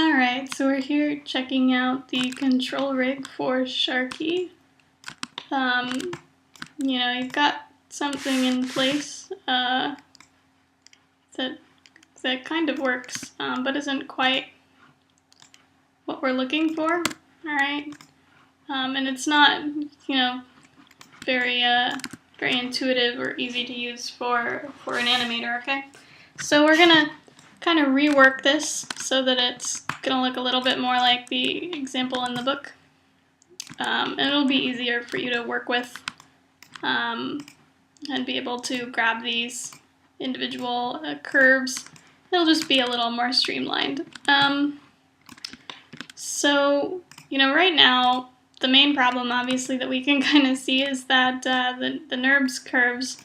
Alright, so we're here checking out the control rig for Sharky. You've got something in place that kind of works, but isn't quite what we're looking for. Alright, and it's not, very intuitive or easy to use for an animator, okay? So we're gonna kind of rework this so that it's gonna look a little bit more like the example in the book. And it'll be easier for you to work with and be able to grab these individual curves. It'll just be a little more streamlined. So right now, the main problem, obviously, that we can kind of see is that the NURBS curves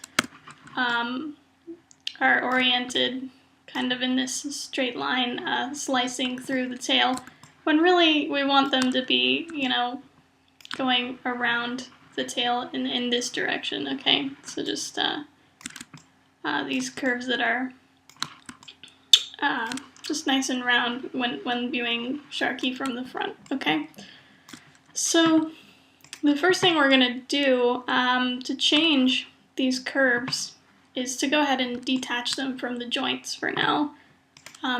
are oriented kind of in this straight line slicing through the tail, when really we want them to be, going around the tail in this direction, okay? So just these curves that are just nice and round when viewing Sharky from the front, okay? So the first thing we're gonna do to change these curves is to go ahead and detach them from the joints for now,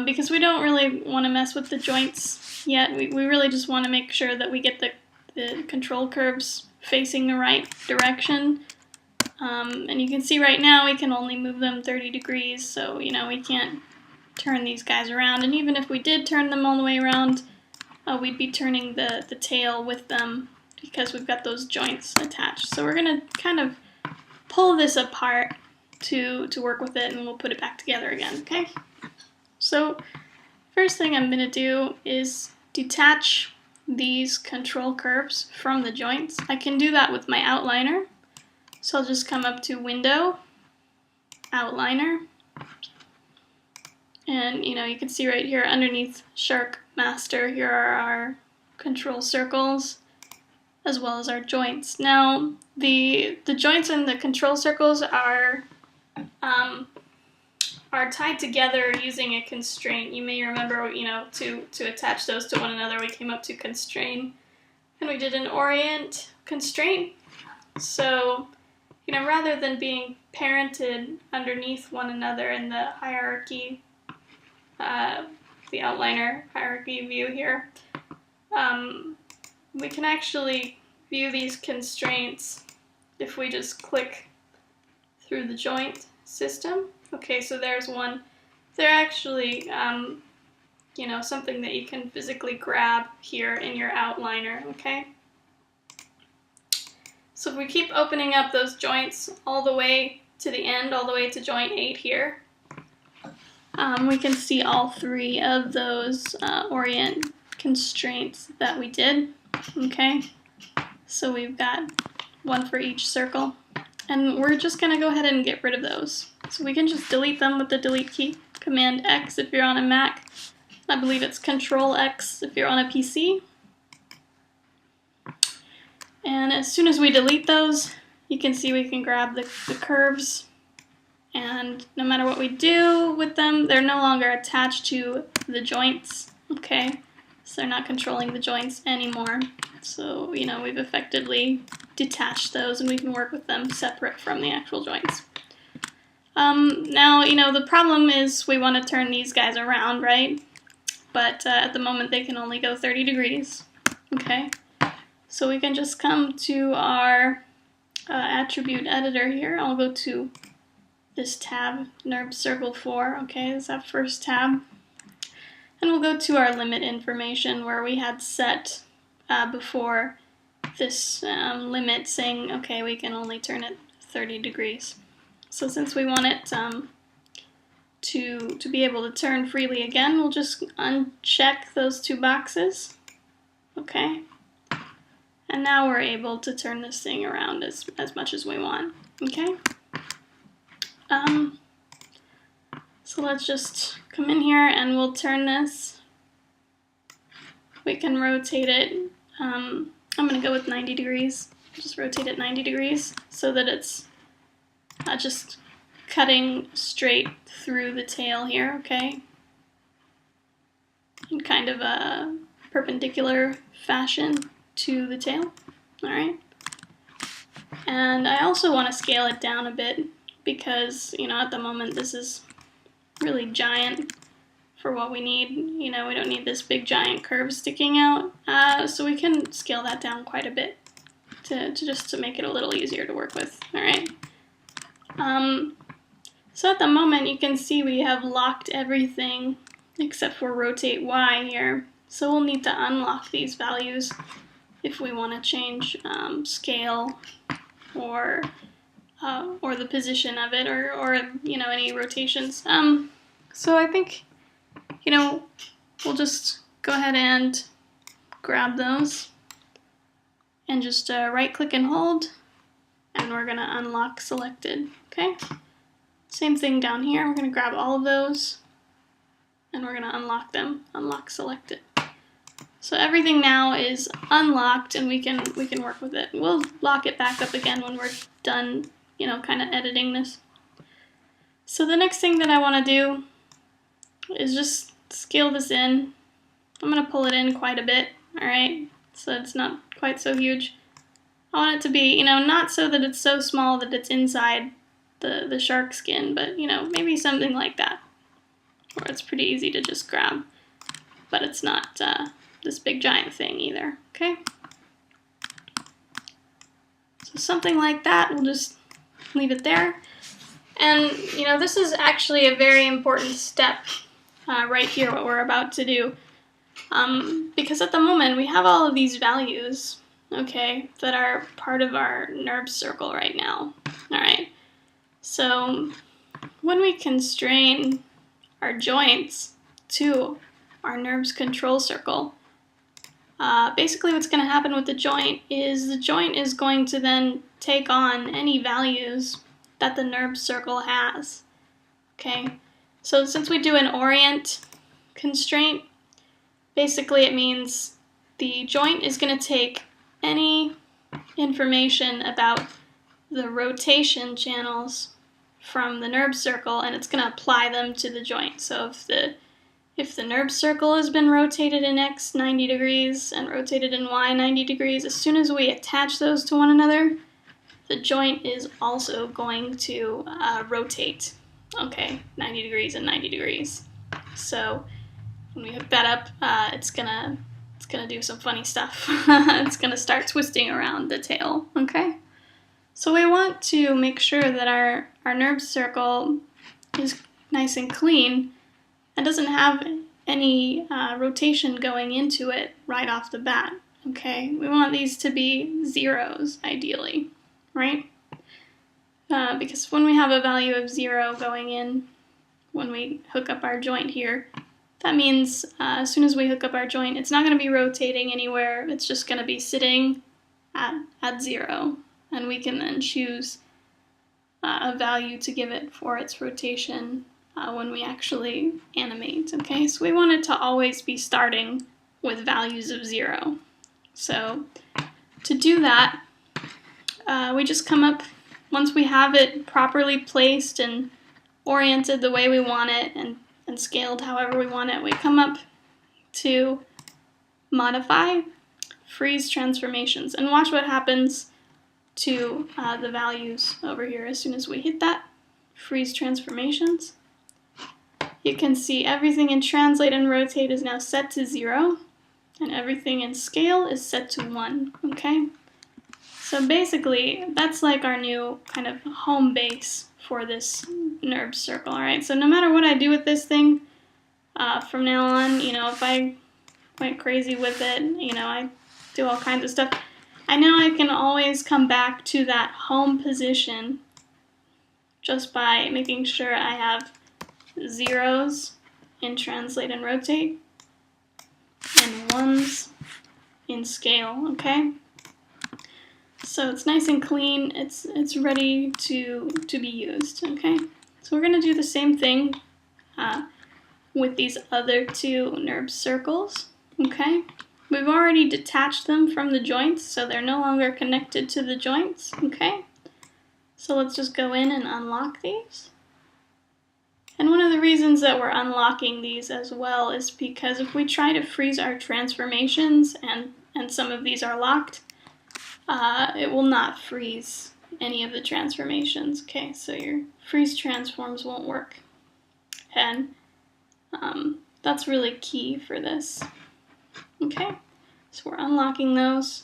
because we don't really want to mess with the joints yet. We really just want to make sure that we get the control curves facing the right direction. And you can see right now we can only move them 30 degrees, so we can't turn these guys around. And even if we did turn them all the way around, we'd be turning the tail with them because we've got those joints attached. So we're going to kind of pull this apart to work with it, and we'll put it back together again, okay? So first thing I'm going to do is detach these control curves from the joints. I can do that with my outliner. So I'll just come up to Window, Outliner, and you can see right here underneath Shark Master, here are our control circles as well as our joints. Now the joints and the control circles are tied together using a constraint. You may remember, to attach those to one another, we came up to constrain, and we did an orient constraint. So, rather than being parented underneath one another in the hierarchy, the outliner hierarchy view here, we can actually view these constraints if we just click through the joint system. Okay, so there's one. They're actually, something that you can physically grab here in your outliner, okay? So if we keep opening up those joints all the way to the end, all the way to joint 8 here, we can see all 3 of those orient constraints that we did, okay? So we've got one for each circle, and we're just going to go ahead and get rid of those. So we can just delete them with the delete key, Command X if you're on a Mac. I believe it's Control X if you're on a PC. And as soon as we delete those, you can see we can grab the curves, and no matter what we do with them, they're no longer attached to the joints, okay? So they're not controlling the joints anymore. So, we've effectively detached those, and we can work with them separate from the actual joints. Now, the problem is we want to turn these guys around, right? But at the moment they can only go 30 degrees, okay? So we can just come to our attribute editor here. I'll go to this tab, NURBS Circle 4, okay, this is that first tab. And we'll go to our limit information where we had set before this limit saying, okay, we can only turn it 30 degrees. So since we want it to be able to turn freely again, we'll just uncheck those 2 boxes, okay? And now we're able to turn this thing around as much as we want, okay? So let's just come in here and we'll turn this. We can rotate it. I'm going to go with 90 degrees. Just rotate it 90 degrees so that it's just cutting straight through the tail here, okay? in kind of a perpendicular fashion to the tail. All right. And I also want to scale it down a bit because, you know, at the moment this is really giant for what we need. You know, we don't need this big giant curve sticking out. So we can scale that down quite a bit to make it a little easier to work with. All right. So at the moment you can see we have locked everything except for rotate Y here. So we'll need to unlock these values if we want to change scale or the position of it, or you know, any rotations. So I think, you know, we'll just go ahead and grab those and just right click and hold, and we're gonna unlock selected. Okay. Same thing down here. We're gonna grab all of those and we're gonna unlock them. Unlock selected. So everything now is unlocked and we can work with it. We'll lock it back up again when we're done, you know, kind of editing this. So the next thing that I want to do is just scale this in. I'm going to pull it in quite a bit, all right? So it's not quite so huge. I want it to be, you know, not so that it's so small that it's inside the shark skin, but, you know, maybe something like that, where it's pretty easy to just grab, but it's not this big giant thing either, okay? So something like that, we'll just leave it there. And, you know, this is actually a very important step right here, what we're about to do. Because at the moment, we have all of these values, okay, that are part of our NURBS circle right now, all right? So when we constrain our joints to our NURBS control circle, basically what's going to happen with the joint is going to then take on any values that the NURBS circle has. Okay, so since we do an orient constraint, basically it means the joint is going to take any information about the rotation channels from the NURBS circle and it's going to apply them to the joint. So if the NURBS circle has been rotated in X 90 degrees and rotated in Y 90 degrees, as soon as we attach those to one another, the joint is also going to rotate, okay, 90 degrees and 90 degrees. So when we hook that up, it's gonna do some funny stuff. It's gonna start twisting around the tail, okay? So we want to make sure that our NURBS circle is nice and clean and doesn't have any rotation going into it right off the bat, okay? We want these to be zeros, ideally, right? Because when we have a value of 0 going in, when we hook up our joint here, that means as soon as we hook up our joint, it's not going to be rotating anywhere. It's just going to be sitting at 0, and we can then choose a value to give it for its rotation when we actually animate, okay? So we want it to always be starting with values of 0. So to do that, we just come up, once we have it properly placed and oriented the way we want it and scaled however we want it, we come up to Modify, Freeze Transformations, and watch what happens to the values over here as soon as we hit that. Freeze Transformations. You can see everything in Translate and Rotate is now set to 0, and everything in Scale is set to 1, okay? So basically, that's like our new kind of home base for this NURBS circle, alright? So no matter what I do with this thing, from now on, you know, if I went crazy with it, you know, I do all kinds of stuff, I know I can always come back to that home position just by making sure I have zeros in Translate and Rotate and ones in Scale, okay? So it's nice and clean, it's ready to be used, okay? So we're going to do the same thing with these other two NURBS circles, okay? We've already detached them from the joints, so they're no longer connected to the joints, okay? So let's just go in and unlock these. And one of the reasons that we're unlocking these as well is because if we try to freeze our transformations and some of these are locked, it will not freeze any of the transformations. Okay, so your freeze transforms won't work. And that's really key for this. Okay, so we're unlocking those.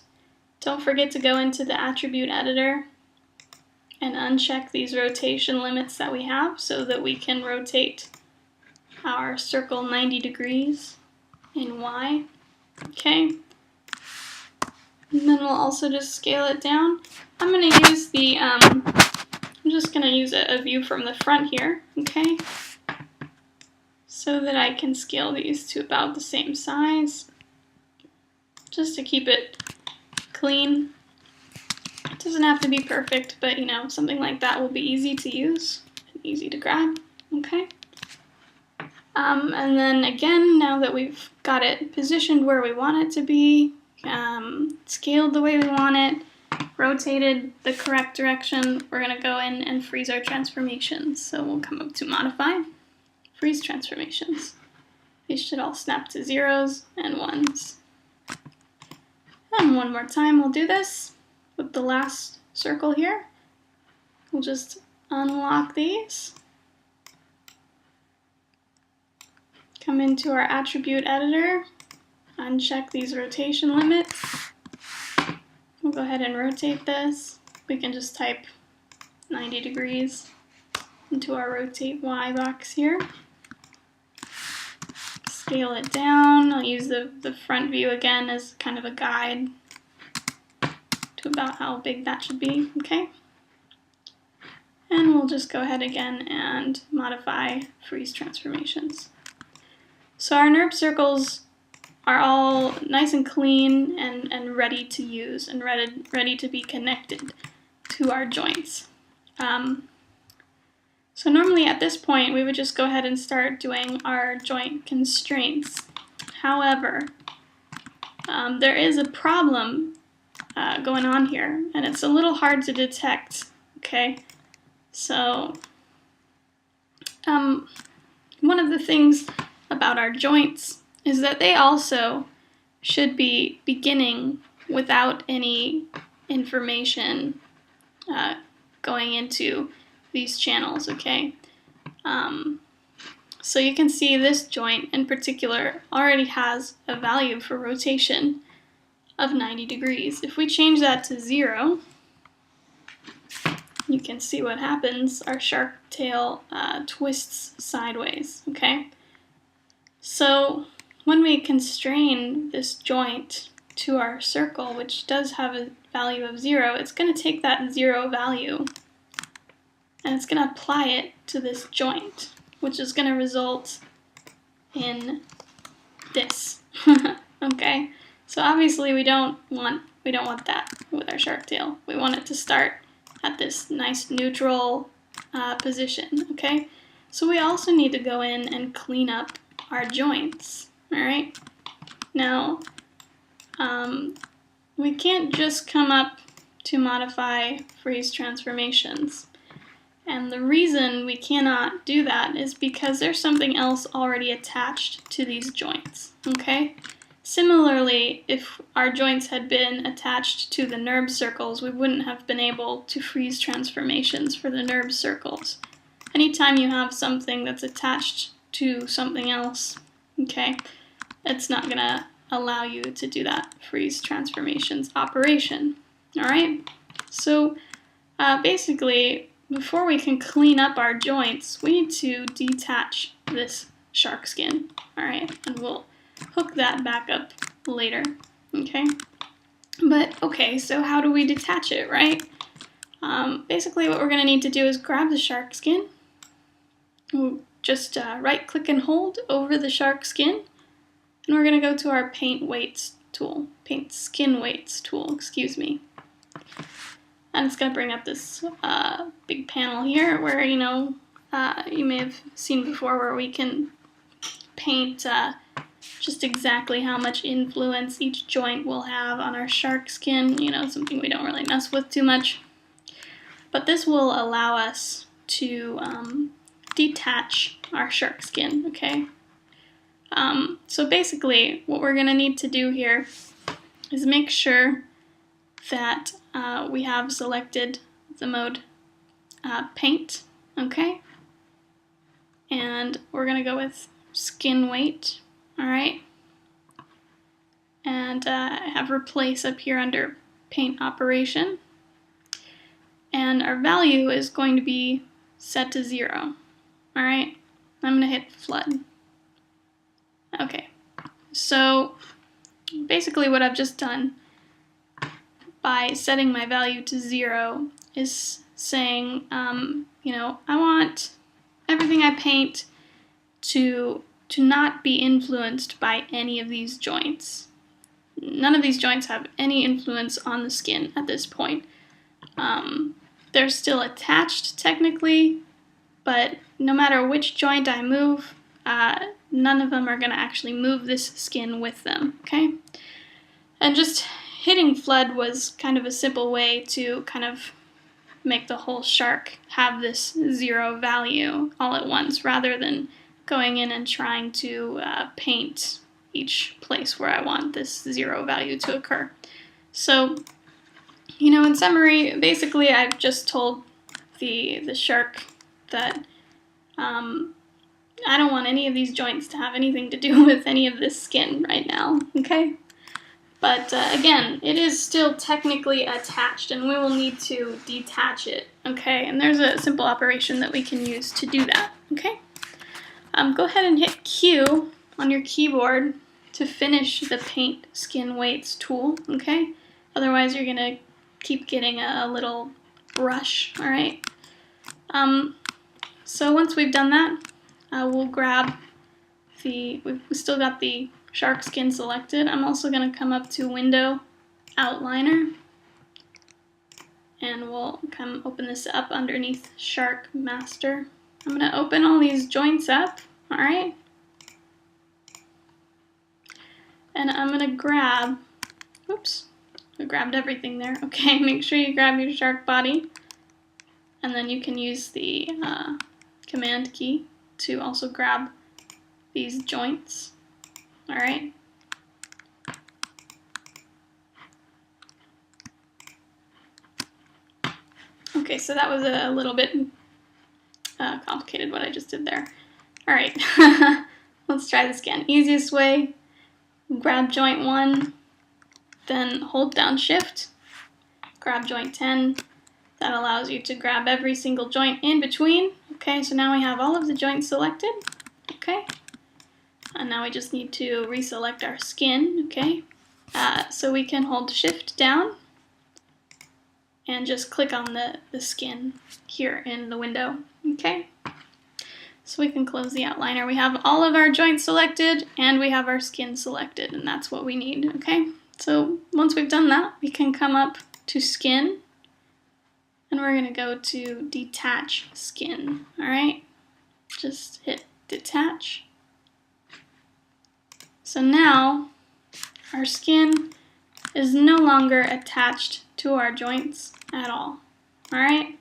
Don't forget to go into the attribute editor and uncheck these rotation limits that we have so that we can rotate our circle 90 degrees in Y. Okay. And then we'll also just scale it down. I'm going to use the, I'm just going to use a view from the front here, okay? So that I can scale these to about the same size, just to keep it clean. It doesn't have to be perfect, but you know, something like that will be easy to use, and easy to grab, okay? And then again, now that we've got it positioned where we want it to be, scaled the way we want it, rotated the correct direction, we're going to go in and freeze our transformations. So we'll come up to Modify, Freeze Transformations. These should all snap to 0s and 1s. And one more time we'll do this with the last circle here. We'll just unlock these. Come into our attribute editor, uncheck these rotation limits. We'll go ahead and rotate this. We can just type 90 degrees into our rotate Y box here. Scale it down. I'll use the front view again as kind of a guide to about how big that should be, okay? And we'll just go ahead again and modify freeze transformations. So our NURB circles are all nice and clean and ready to use and ready to be connected to our joints. So normally at this point we would just go ahead and start doing our joint constraints. However, there is a problem going on here, and it's a little hard to detect, okay? So one of the things about our joints is that they also should be beginning without any information going into these channels, okay? So you can see this joint in particular already has a value for rotation of 90 degrees. If we change that to 0, you can see what happens. Our shark tail twists sideways, okay? So when we constrain this joint to our circle, which does have a value of 0, it's going to take that 0 value and it's going to apply it to this joint, which is going to result in this. Okay, so obviously we don't want that with our shark tail. We want it to start at this nice neutral position. Okay, so we also need to go in and clean up our joints. All right, now we can't just come up to modify freeze transformations. And the reason we cannot do that is because there's something else already attached to these joints, okay? Similarly, if our joints had been attached to the NURB circles, we wouldn't have been able to freeze transformations for the NURB circles. Anytime you have something that's attached to something else, okay, it's not gonna allow you to do that freeze transformations operation, all right? So basically, before we can clean up our joints, we need to detach this shark skin, all right? And we'll hook that back up later, okay? But, okay, so how do we detach it, right? Basically what we're going to need to do is grab the shark skin. We'll just right-click and hold over the shark skin, and we're going to go to our Paint Skin Weights tool, excuse me. And it's going to bring up this big panel here where, you know, you may have seen before where we can paint just exactly how much influence each joint will have on our shark skin, you know, something we don't really mess with too much. But this will allow us to detach our shark skin, okay? So basically, what we're gonna need to do here is make sure that we have selected the mode paint, okay? And we're gonna go with skin weight, all right? And I have replace up here under paint operation. And our value is going to be set to 0, all right? I'm gonna hit flood. Okay, so basically what I've just done by setting my value to 0 is saying, you know, I want everything I paint to not be influenced by any of these joints. None of these joints have any influence on the skin at this point. They're still attached technically, but no matter which joint I move, none of them are going to actually move this skin with them, okay? And just hitting flood was kind of a simple way to kind of make the whole shark have this 0 value all at once, rather than going in and trying to paint each place where I want this 0 value to occur. So, you know, in summary, basically I've just told the shark that I don't want any of these joints to have anything to do with any of this skin right now, okay? But again, it is still technically attached, and we will need to detach it, okay? And there's a simple operation that we can use to do that, okay? Go ahead and hit Q on your keyboard to finish the Paint Skin Weights tool, okay? Otherwise, you're gonna keep getting a little brush, all right? So once we've done that, we'll grab we've still got the shark skin selected. I'm also going to come up to Window, Outliner, and we'll come open this up underneath Shark Master. I'm going to open all these joints up, alright? And I'm going to grab, oops, I grabbed everything there. Okay, make sure you grab your shark body, and then you can use the Command key to also grab these joints. All right. Okay, so that was a little bit complicated what I just did there. All right, let's try this again. Easiest way, grab joint 1, then hold down Shift, grab joint 10. That allows you to grab every single joint in between. Okay, so now we have all of the joints selected. Okay, and now we just need to reselect our skin. Okay, so we can hold Shift down and just click on the skin here in the window. Okay, so we can close the outliner. We have all of our joints selected and we have our skin selected, and that's what we need. Okay, so once we've done that, we can come up to Skin, and we're gonna go to Detach Skin. All right, just hit Detach. So now our skin is no longer attached to our joints at all. All right.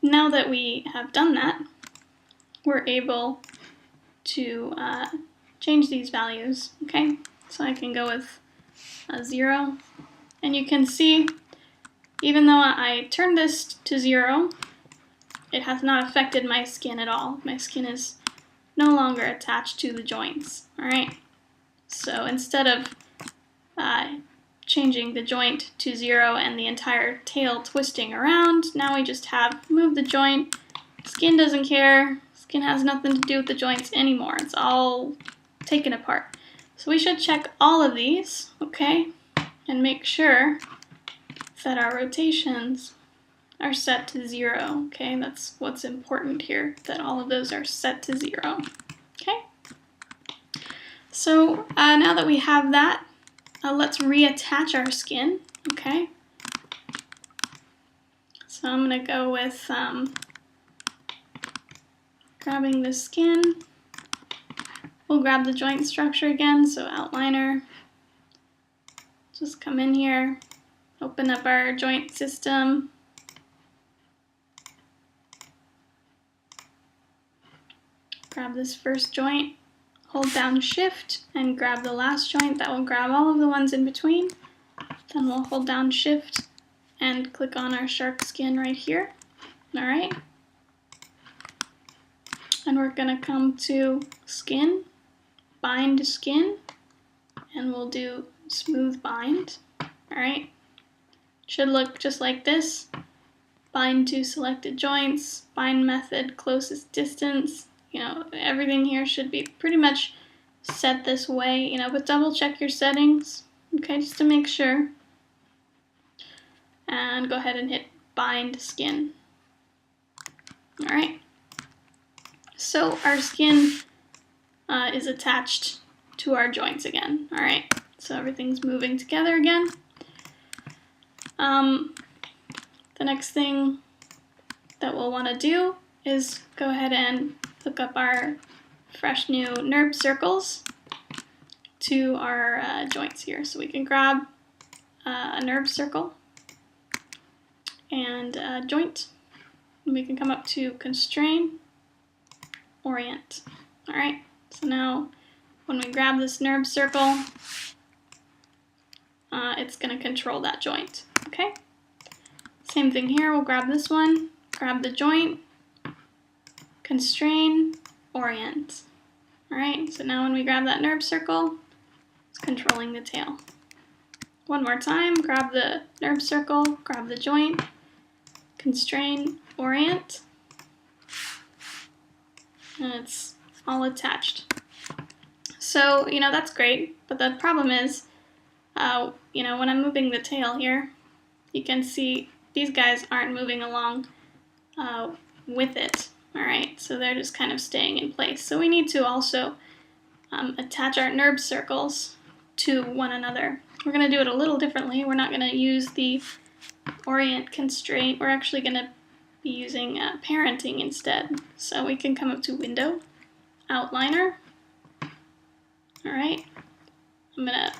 Now that we have done that, we're able to change these values. Okay, so I can go with a 0, and you can see, even though I turned this to 0, it has not affected my skin at all. My skin is no longer attached to the joints. All right. So instead of changing the joint to 0 and the entire tail twisting around, now we just have move the joint. Skin doesn't care. Skin has nothing to do with the joints anymore. It's all taken apart. So we should check all of these, okay, and make sure that our rotations are set to 0. Okay, that's what's important here, that all of those are set to 0. Okay. So now that we have that, let's reattach our skin, okay? So I'm going to go with grabbing the skin. We'll grab the joint structure again, so outliner. Just come in here, open up our joint system. grab this first joint, hold down Shift, and grab the last joint. That will grab all of the ones in between. Then we'll hold down Shift and click on our shark skin right here. All right. And we're gonna come to Skin, Bind Skin, and we'll do Smooth Bind. All right. Should look just like this. Bind to selected joints, bind method, closest distance. You know, everything here should be pretty much set this way, you know, but double check your settings, okay, just to make sure. And go ahead and hit bind skin. All right. So our skin is attached to our joints again. All right. So everything's moving together again. The next thing that we'll want to do is go ahead and hook up our fresh new NURB circles to our joints here. So we can grab a NURB circle and a joint. And we can come up to Constrain, Orient. All right, so now when we grab this NURB circle, it's going to control that joint, okay? Same thing here, we'll grab this one, grab the joint, Constrain, Orient. All right, so now when we grab that NURB circle, it's controlling the tail. One more time, grab the NURB circle, grab the joint, Constrain, Orient, and it's all attached. So, you know, that's great, but the problem is, you know, when I'm moving the tail here, you can see these guys aren't moving along with it, all right? So they're just kind of staying in place. So we need to also attach our NURB circles to one another. We're gonna do it a little differently. We're not gonna use the Orient constraint. We're actually gonna be using parenting instead. So we can come up to Window, Outliner. All right, I'm gonna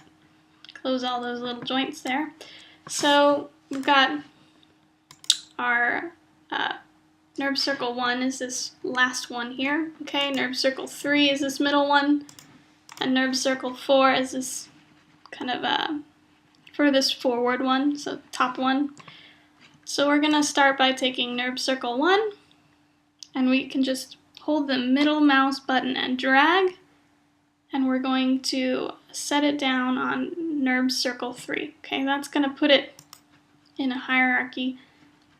close all those little joints there. So we've got our NURB circle 1 is this last one here, okay? NURB circle 3 is this middle one, and NURB circle 4 is this kind of furthest forward one, so top one. So we're gonna start by taking NURB circle 1, and we can just hold the middle mouse button and drag, and we're going to set it down on NURB circle 3. Okay, that's gonna put it in a hierarchy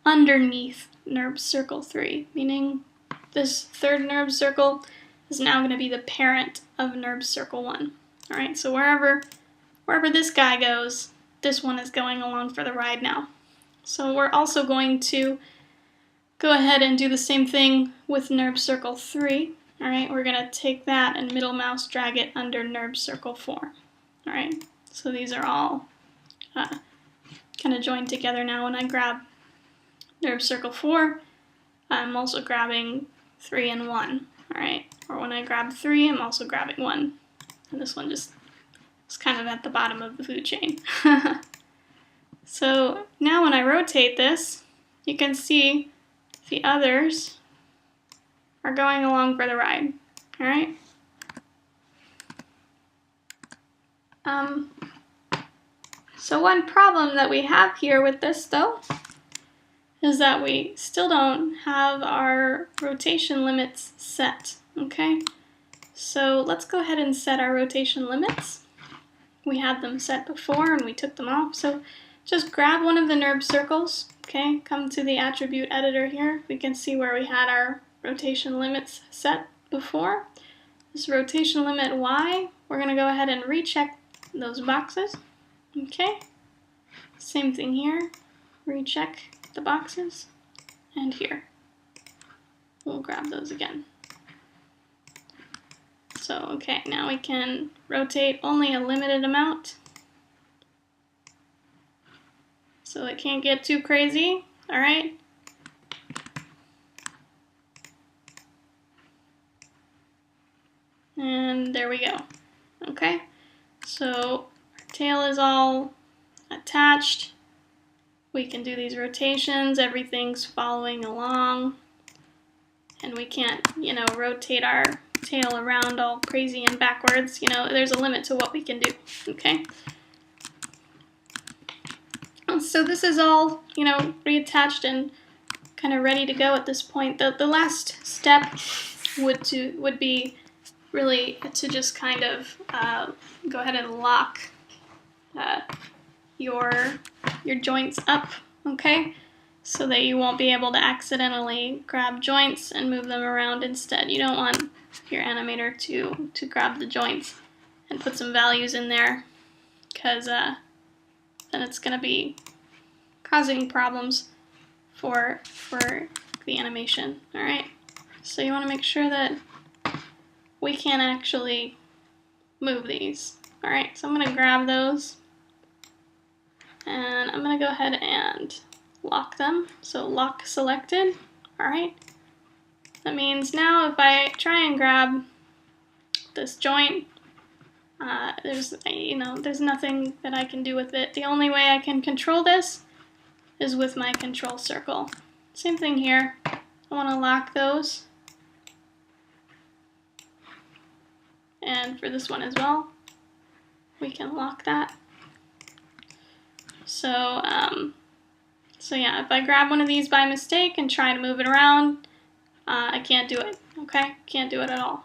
underneath NURB circle 3, meaning this third NURB circle is now gonna be the parent of NURB circle 1. All right, so wherever this guy goes, this one is going along for the ride now. So we're also going to go ahead and do the same thing with NURB circle 3. All right, we're gonna take that and middle mouse drag it under NURB circle 4. All right, so these are all kind of joined together now. When I grab NURB circle 4, I'm also grabbing 3 and 1. All right, or when I grab 3, I'm also grabbing 1. And this one just is kind of at the bottom of the food chain. So now when I rotate this, you can see the others are going along for the ride, all right? So one problem that we have here with this though, is that we still don't have our rotation limits set, okay? So let's go ahead and set our rotation limits. We had them set before and we took them off, so just grab one of the NURB circles, okay? Come to the attribute editor here. We can see where we had our rotation limits set before. This rotation limit Y, we're gonna go ahead and recheck those boxes, okay? Same thing here, recheck the boxes, and here. We'll grab those again. So, okay, now we can rotate only a limited amount. So it can't get too crazy, all right? And there we go, okay? So our tail is all attached. We can do these rotations, everything's following along. And we can't, you know, rotate our tail around all crazy and backwards. You know, there's a limit to what we can do, okay? So this is all, you know, reattached and kind of ready to go at this point. The last step would be really to just kind of go ahead and lock your joints up, okay? So that you won't be able to accidentally grab joints and move them around instead. You don't want your animator to grab the joints and put some values in there, because then it's going to be causing problems for the animation, alright? So you want to make sure that we can actually move these. Alright, so I'm going to grab those, and I'm going to go ahead and lock them. So lock selected, alright? That means now if I try and grab this joint, there's nothing that I can do with it. The only way I can control this is with my control circle. Same thing here. I want to lock those. And for this one as well, we can lock that. So yeah, if I grab one of these by mistake and try to move it around, I can't do it, okay? Can't do it at all.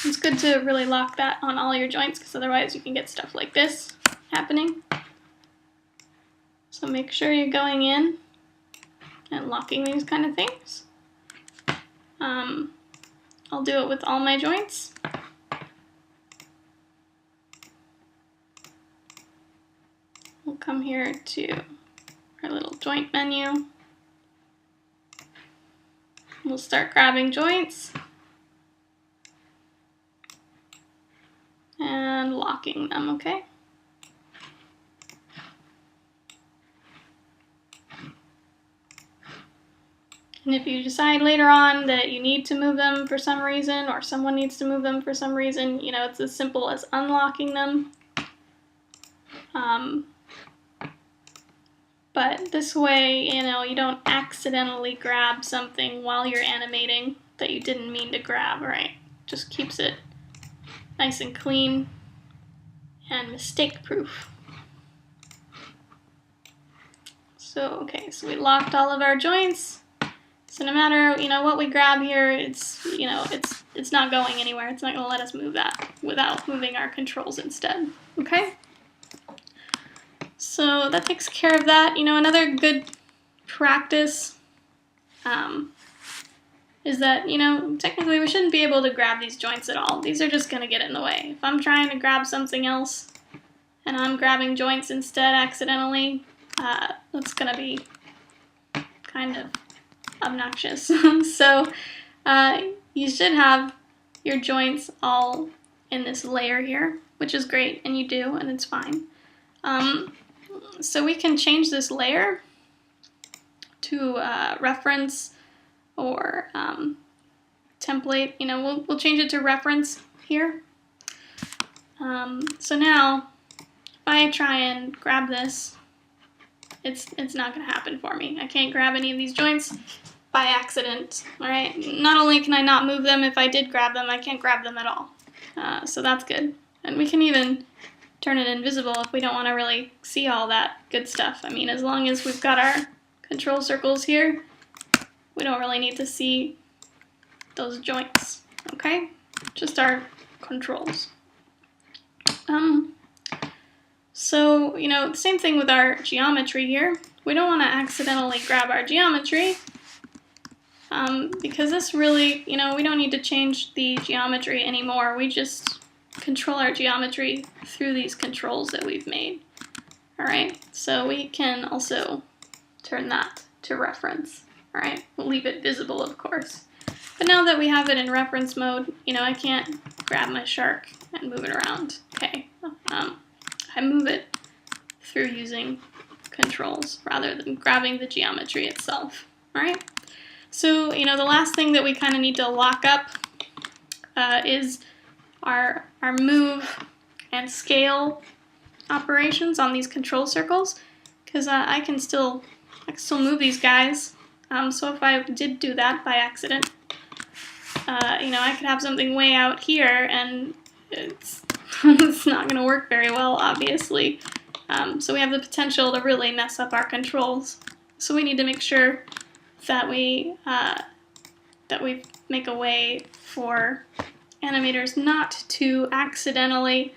It's good to really lock that on all your joints, because otherwise you can get stuff like this happening. So make sure you're going in and locking these kind of things. I'll do it with all my joints. We'll come here to our little joint menu. We'll start grabbing joints and locking them, okay? And if you decide later on that you need to move them for some reason, or someone needs to move them for some reason, you know, it's as simple as unlocking them. But this way, you know, you don't accidentally grab something while you're animating that you didn't mean to grab, right? Just keeps it nice and clean and mistake-proof. So, okay, so we locked all of our joints. So no matter, you know, what we grab here, it's not going anywhere. It's not going to let us move that without moving our controls instead, okay? So that takes care of that. You know, another good practice is that, you know, technically we shouldn't be able to grab these joints at all. These are just going to get in the way. If I'm trying to grab something else and I'm grabbing joints instead accidentally, that's going to be kind of obnoxious. So you should have your joints all in this layer here, which is great, and you do, and it's fine. So we can change this layer to reference or template. You know, we'll change it to reference here. So now, if I try and grab this, it's not going to happen for me. I can't grab any of these joints by accident. All right. Not only can I not move them, if I did grab them, I can't grab them at all. So that's good. And we can even turn it invisible if we don't want to really see all that good stuff. I mean, as long as we've got our control circles here, we don't really need to see those joints, okay? Just our controls. So, you know, same thing with our geometry here. We don't want to accidentally grab our geometry because this really, you know, we don't need to change the geometry anymore. We just control our geometry through these controls that we've made. Alright, so we can also turn that to reference. Alright, we'll leave it visible, of course. But now that we have it in reference mode, you know, I can't grab my shark and move it around. Okay, I move it through using controls rather than grabbing the geometry itself. Alright, so, you know, the last thing that we kind of need to lock up is our move and scale operations on these control circles, because I can still move these guys. So if I did do that by accident, I could have something way out here and it's, it's not going to work very well, obviously. So we have the potential to really mess up our controls. So we need to make sure that we make a way for animators not to accidentally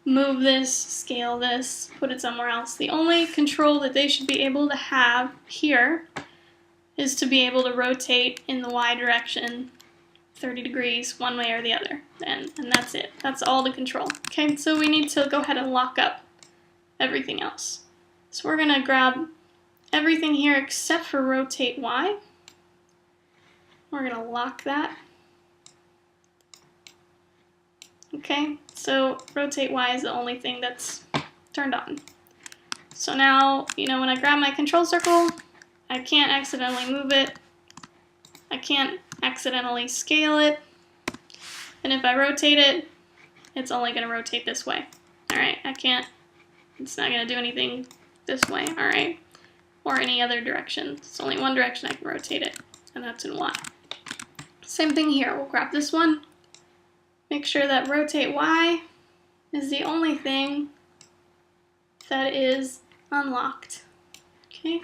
move this, scale this, put it somewhere else. The only control that they should be able to have here is to be able to rotate in the Y direction 30 degrees one way or the other. And that's it. That's all the control. Okay, so we need to go ahead and lock up everything else. So we're going to grab everything here except for rotate Y. We're going to lock that. Okay, so rotate Y is the only thing that's turned on. So now, when I grab my control circle, I can't accidentally move it. I can't accidentally scale it. And if I rotate it, it's only going to rotate this way. Alright, it's not going to do anything this way, alright? Or any other direction. It's only one direction I can rotate it, and that's in Y. Same thing here, we'll grab this one. Make sure that rotate Y is the only thing that is unlocked. Okay?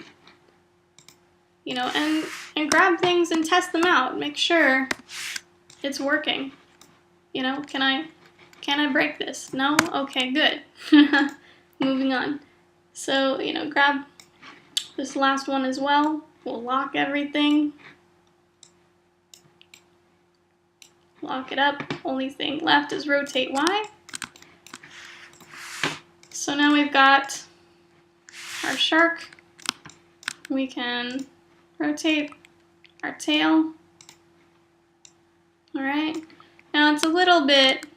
And grab things and test them out. Make sure it's working. Can I break this? No? Okay, good. Moving on. So, grab this last one as well. We'll lock everything. Lock it up. Only thing left is rotate Y. So now we've got our shark. We can rotate our tail. Alright. Now it's a little bit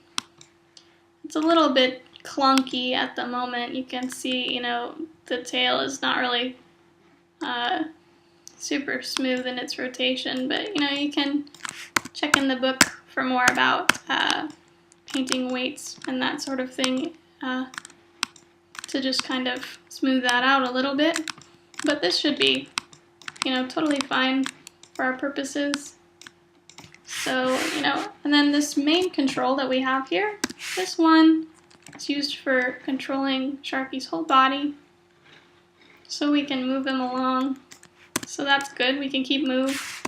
clunky at the moment. You can see, the tail is not really super smooth in its rotation, but you can check in the book for more about painting weights and that sort of thing to just kind of smooth that out a little bit. But this should be, totally fine for our purposes. So, and then this main control that we have here, this one is used for controlling Sharky's whole body. So we can move him along. So that's good. We can keep move.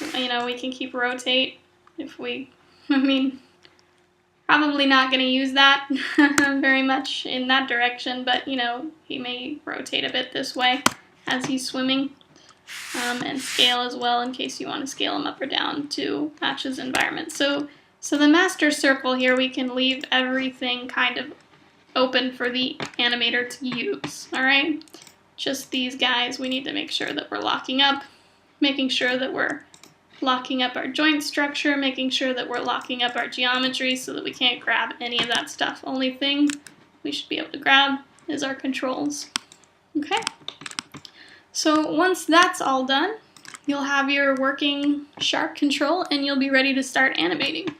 We can keep rotate if we, probably not going to use that very much in that direction, but, he may rotate a bit this way as he's swimming. And scale as well in case you want to scale him up or down to match his environment. So the master circle here, we can leave everything kind of open for the animator to use, alright? Just these guys, we need to make sure that we're locking up, making sure that we're locking up our joint structure, making sure that we're locking up our geometry so that we can't grab any of that stuff. Only thing we should be able to grab is our controls. Okay? So once that's all done, you'll have your working shark control and you'll be ready to start animating.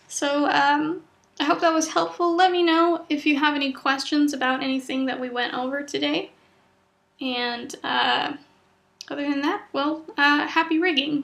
So I hope that was helpful. Let me know if you have any questions about anything that we went over today. And other than that, well, happy rigging.